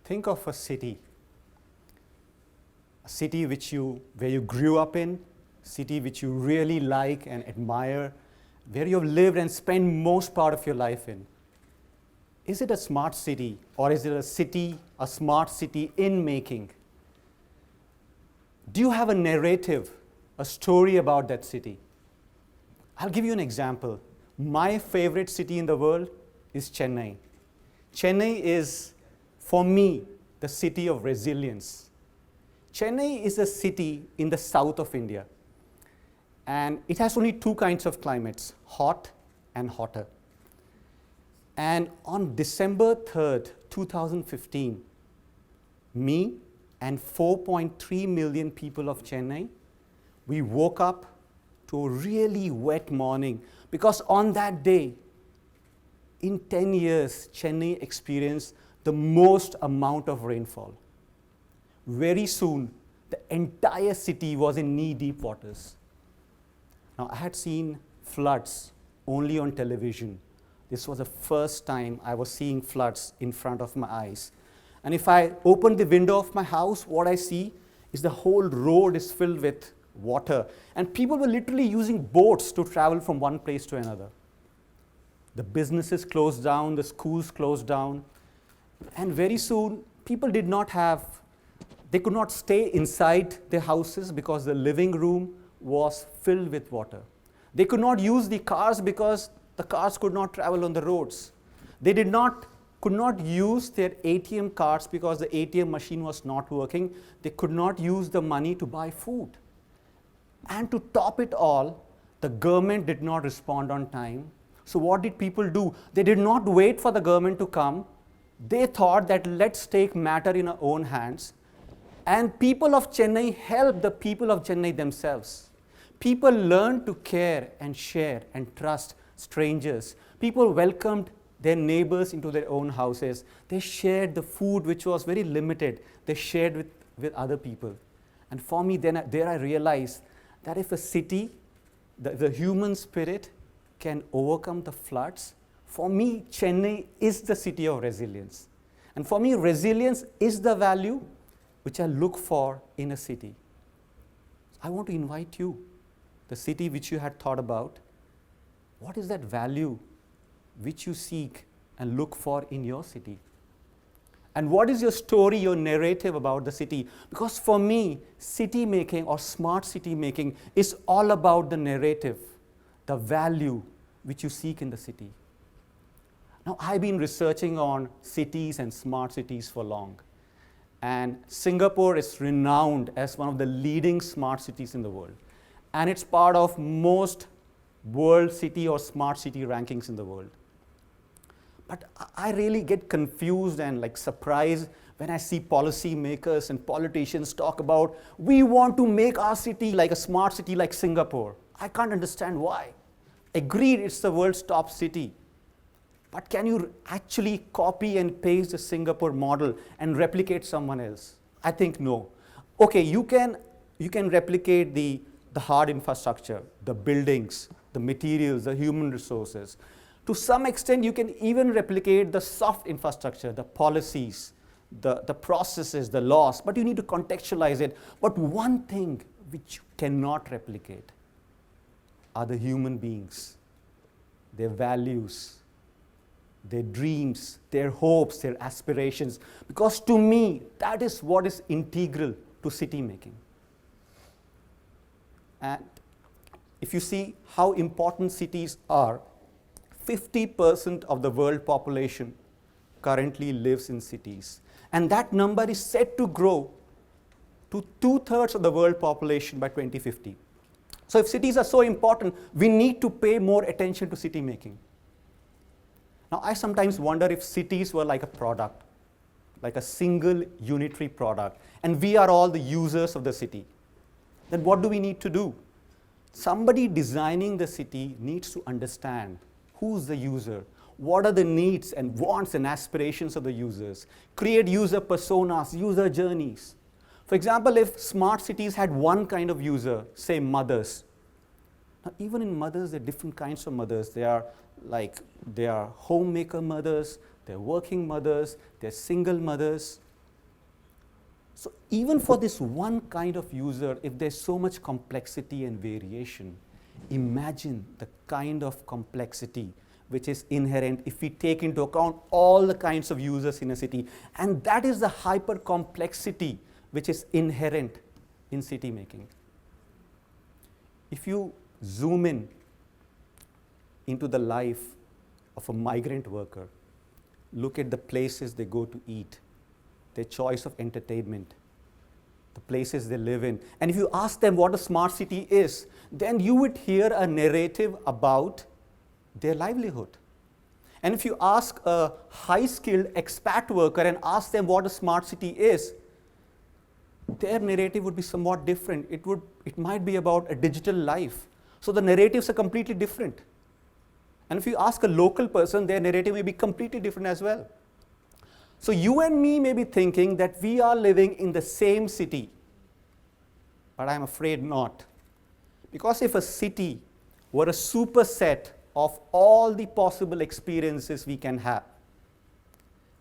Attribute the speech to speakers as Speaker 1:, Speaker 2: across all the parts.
Speaker 1: Think of a city where you grew up in, city which you really like and admire, where you've lived and spent most part of your life in. Is it a smart city, or is it a smart city in making? Do you have a narrative, a story about that city? I'll give you an example. My favorite city in the world is Chennai. Chennai is, for me, the city of resilience. Chennai is a city in the south of India, and it has only two kinds of climates, hot and hotter. And on December 3rd, 2015, me and 4.3 million people of Chennai, we woke up to a really wet morning, because on that day, in 10 years, Chennai experienced the most amount of rainfall. Very soon, the entire city was in knee-deep waters. Now, I had seen floods only on television. This was the first time I was seeing floods in front of my eyes. And if I open the window of my house, what I see is the whole road is filled with water. And people were literally using boats to travel from one place to another. The businesses closed down, the schools closed down. And very soon, people they could not stay inside their houses because the living room was filled with water. They could not use the cars because the cars could not travel on the roads. They could not use their ATM cards because the ATM machine was not working. They could not use the money to buy food. And to top it all, the government did not respond on time. So what did people do? They did not wait for the government to come. They thought that let's take matter in our own hands. And people of Chennai helped the people of Chennai themselves. People learned to care and share and trust strangers. People welcomed their neighbors into their own houses. They shared the food which was very limited. They shared with other people. And for me, there I realized that if a city, the human spirit can overcome the floods, for me, Chennai is the city of resilience. And for me, resilience is the value which I look for in a city. I want to invite you, the city which you had thought about, what is that value which you seek and look for in your city? And what is your story, your narrative about the city? Because for me, city making or smart city making is all about the narrative, the value which you seek in the city. Now, I've been researching on cities and smart cities for long. And Singapore is renowned as one of the leading smart cities in the world. And it's part of most world city or smart city rankings in the world. But I really get confused and surprised when I see policymakers and politicians talk about, we want to make our city like a smart city like Singapore. I can't understand why. Agreed, it's the world's top city. But can you actually copy and paste the Singapore model and replicate someone else? I think no. Okay, you can replicate the hard infrastructure, the buildings, the materials, the human resources. To some extent, you can even replicate the soft infrastructure, the policies, the processes, the laws, but you need to contextualize it. But one thing which you cannot replicate are the human beings, their values, their dreams, their hopes, their aspirations. Because to me, that is what is integral to city making. And if you see how important cities are, 50% of the world population currently lives in cities. And that number is set to grow to 2/3 of the world population by 2050. So if cities are so important, we need to pay more attention to city making. Now, I sometimes wonder if cities were like a product, like a single unitary product, and we are all the users of the city. Then what do we need to do? Somebody designing the city needs to understand who's the user, what are the needs and wants and aspirations of the users, create user personas, user journeys. For example, if smart cities had one kind of user, say mothers. Now, even in mothers, there are different kinds of mothers. There are homemaker mothers, there are working mothers, there are single mothers. So even for this one kind of user, if there's so much complexity and variation, imagine the kind of complexity which is inherent if we take into account all the kinds of users in a city. And that is the hyper complexity which is inherent in city making. If you zoom in into the life of a migrant worker, look at the places they go to eat, their choice of entertainment, the places they live in. And if you ask them what a smart city is, then you would hear a narrative about their livelihood. And if you ask a high-skilled expat worker and ask them what a smart city is, their narrative would be somewhat different. It might be about a digital life. So the narratives are completely different. And if you ask a local person, their narrative may be completely different as well. So you and me may be thinking that we are living in the same city, but I'm afraid not. Because if a city were a superset of all the possible experiences we can have,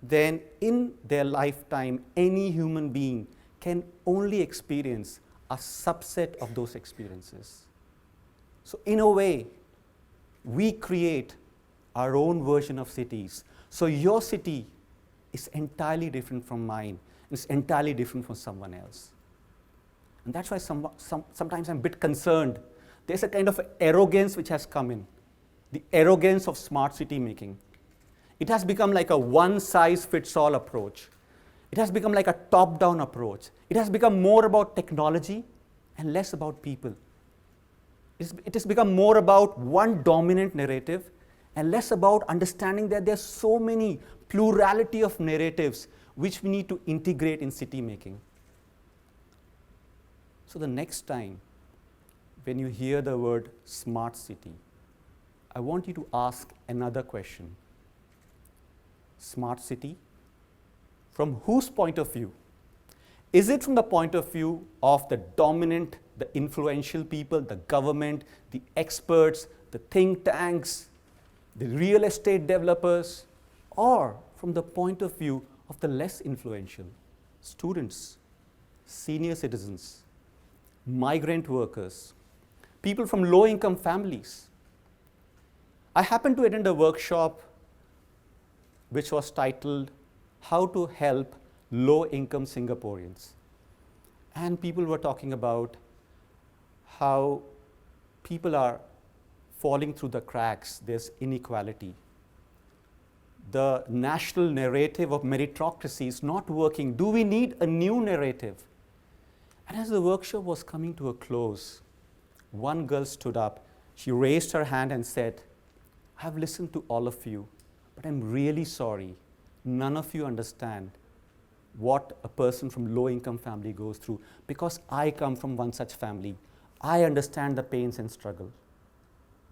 Speaker 1: then in their lifetime, any human being can only experience a subset of those experiences. So in a way, we create our own version of cities. So your city is entirely different from mine. It's entirely different from someone else. And that's why sometimes I'm a bit concerned. There's a kind of arrogance which has come in. The arrogance of smart city making. It has become like a one-size-fits-all approach. It has become like a top-down approach. It has become more about technology and less about people. It has become more about one dominant narrative and less about understanding that there's so many plurality of narratives which we need to integrate in city making. So the next time when you hear the word smart city, I want you to ask another question. Smart city? From whose point of view? Is it from the point of view of the dominant, the influential people, the government, the experts, the think tanks, the real estate developers, or from the point of view of the less influential, students, senior citizens, migrant workers, people from low-income families? I happened to attend a workshop which was titled, How to Help Low-Income Singaporeans. And people were talking about how people are falling through the cracks, there's inequality. The national narrative of meritocracy is not working. Do we need a new narrative? And as the workshop was coming to a close, one girl stood up. She raised her hand and said, I've listened to all of you, but I'm really sorry. None of you understand what a person from low-income family goes through, because I come from one such family. I understand the pains and struggle.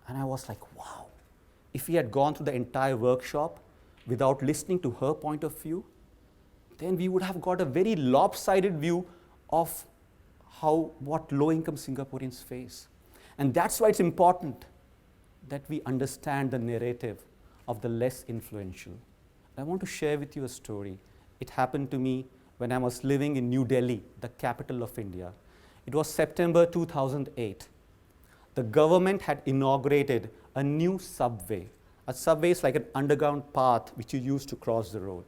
Speaker 1: And I was like, wow, if we had gone through the entire workshop without listening to her point of view, then we would have got a very lopsided view of what low-income Singaporeans face. And that's why it's important that we understand the narrative of the less influential. I want to share with you a story. It happened to me when I was living in New Delhi, the capital of India. It was September 2008. The government had inaugurated a new subway. A subway is like an underground path which you use to cross the road.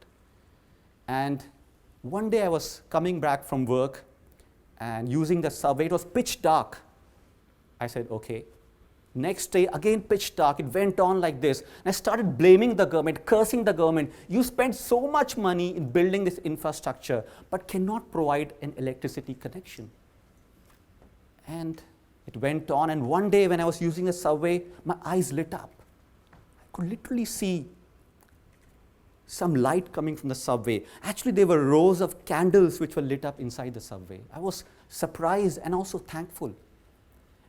Speaker 1: And one day I was coming back from work and using the subway. It was pitch dark. I said, okay. Next day, again pitch dark. It went on like this. And I started blaming the government, cursing the government. You spent so much money in building this infrastructure, but cannot provide an electricity connection. And it went on, and one day when I was using the subway, my eyes lit up. I could literally see some light coming from the subway. Actually, there were rows of candles which were lit up inside the subway. I was surprised and also thankful.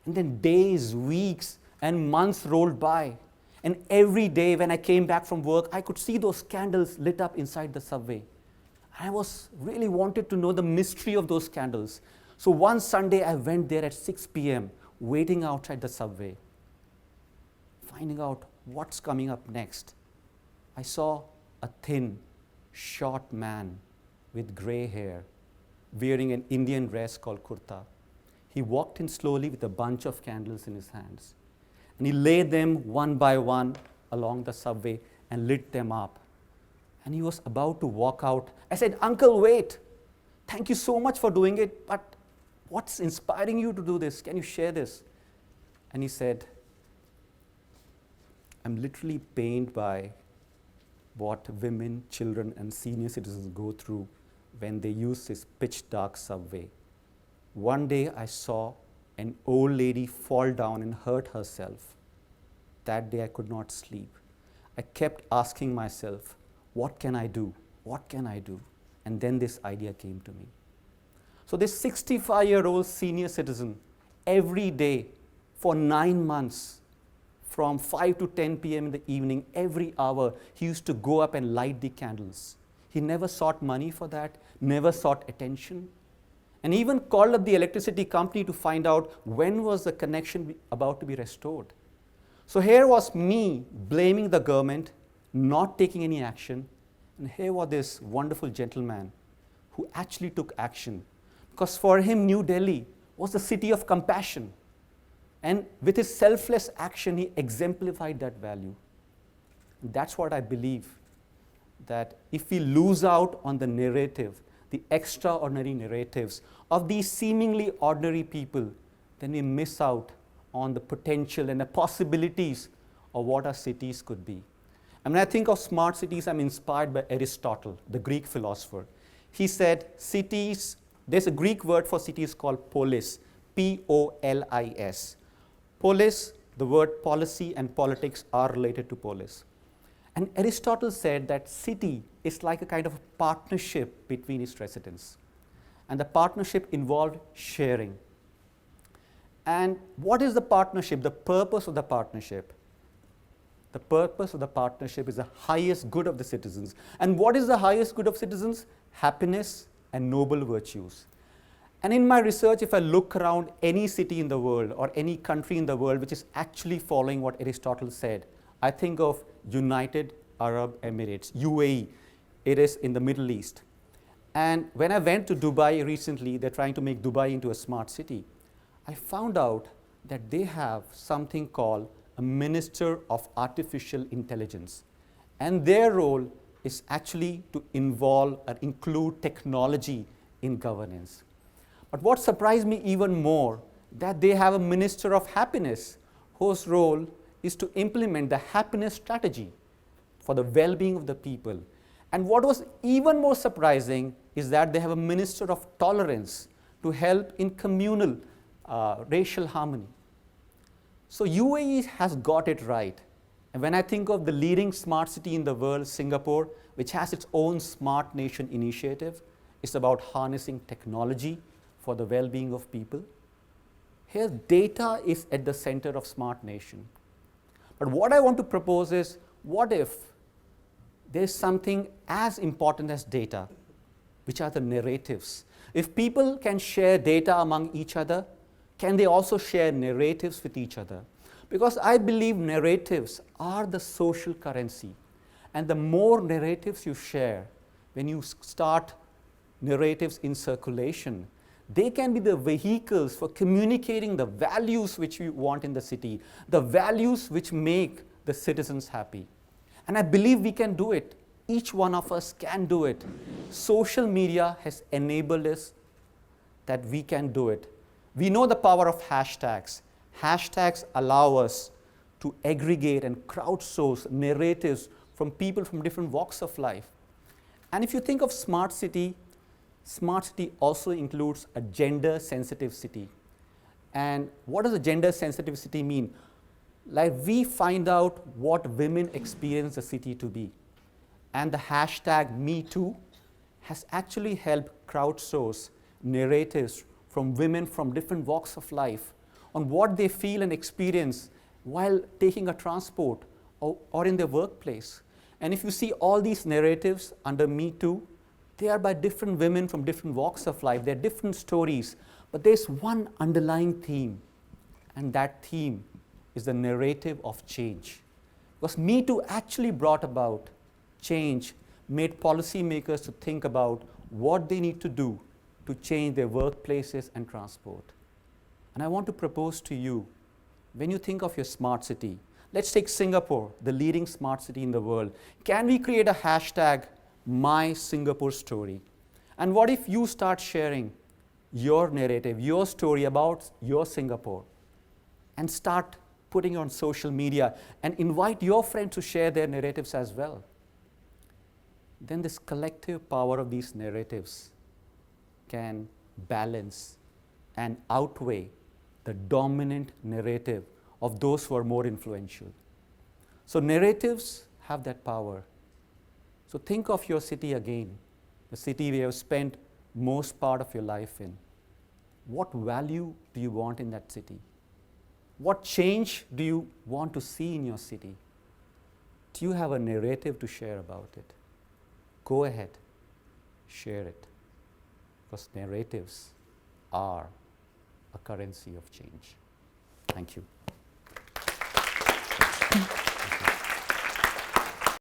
Speaker 1: And then days, weeks, and months rolled by. And every day when I came back from work, I could see those candles lit up inside the subway. I really wanted to know the mystery of those candles. So one Sunday, I went there at 6 p.m., waiting outside the subway, finding out what's coming up next. I saw a thin, short man with gray hair wearing an Indian dress called kurta. He walked in slowly with a bunch of candles in his hands. And he laid them one by one along the subway and lit them up. And he was about to walk out. I said, "Uncle, wait. Thank you so much for doing it, but what's inspiring you to do this? Can you share this?" And he said, "I'm literally pained by what women, children, and senior citizens go through when they use this pitch dark subway. One day I saw an old lady fall down and hurt herself. That day I could not sleep. I kept asking myself, what can I do? What can I do?" And then this idea came to me. So this 65-year-old senior citizen, every day for 9 months, from 5 to 10 p.m. in the evening, every hour, he used to go up and light the candles. He never sought money for that, never sought attention, and even called up the electricity company to find out when was the connection about to be restored. So here was me blaming the government, not taking any action, and here was this wonderful gentleman who actually took action, because for him New Delhi was the city of compassion. And with his selfless action, he exemplified that value. And that's what I believe, that if we lose out on the narrative, the extraordinary narratives of these seemingly ordinary people, then we miss out on the potential and the possibilities of what our cities could be. And when I think of smart cities, I'm inspired by Aristotle, the Greek philosopher. He said, cities, there's a Greek word for cities called polis, P-O-L-I-S. Polis, the word policy and politics are related to polis. And Aristotle said that city is like a kind of partnership between its residents. And the partnership involved sharing. And what is the partnership? The purpose of the partnership. The purpose of the partnership is the highest good of the citizens. And what is the highest good of citizens? Happiness and noble virtues. And in my research, if I look around any city in the world or any country in the world which is actually following what Aristotle said, I think of United Arab Emirates, UAE. It is in the Middle East. And when I went to Dubai recently, they're trying to make Dubai into a smart city. I found out that they have something called a Minister of Artificial Intelligence. And their role is actually to involve or include technology in governance. But what surprised me even more, that they have a Minister of Happiness whose role is to implement the happiness strategy for the well-being of the people. And what was even more surprising is that they have a Minister of Tolerance to help in communal racial harmony. So UAE has got it right. And when I think of the leading smart city in the world, Singapore, which has its own Smart Nation initiative, it's about harnessing technology for the well-being of people. Here, data is at the center of Smart Nation. But what I want to propose is, what if there's something as important as data, which are the narratives? If people can share data among each other, can they also share narratives with each other? Because I believe narratives are the social currency. And the more narratives you share, when you start narratives in circulation, they can be the vehicles for communicating the values which we want in the city, the values which make the citizens happy. And I believe we can do it. Each one of us can do it. Social media has enabled us that we can do it. We know the power of hashtags. Hashtags allow us to aggregate and crowdsource narratives from people from different walks of life. And if you think of smart city also includes a gender-sensitive city. And what does a gender-sensitive city mean? Like, we find out what women experience the city to be. And the hashtag #MeToo has actually helped crowdsource narratives from women from different walks of life on what they feel and experience while taking a transport or in their workplace. And if you see all these narratives under #MeToo, they are by different women from different walks of life. They're different stories, but there's one underlying theme, and that theme is the narrative of change. Because #MeToo actually brought about change, made policymakers to think about what they need to do to change their workplaces and transport. And I want to propose to you, when you think of your smart city, let's take Singapore, the leading smart city in the world. Can we create a hashtag, My Singapore Story? And what if you start sharing your narrative, your story about your Singapore, and start putting it on social media and invite your friends to share their narratives as well? Then this collective power of these narratives can balance and outweigh the dominant narrative of those who are more influential. So narratives have that power. So think of your city again, the city where you have spent most part of your life in. What value do you want in that city? What change do you want to see in your city? Do you have a narrative to share about it? Go ahead, share it, because narratives are a currency of change. Thank you.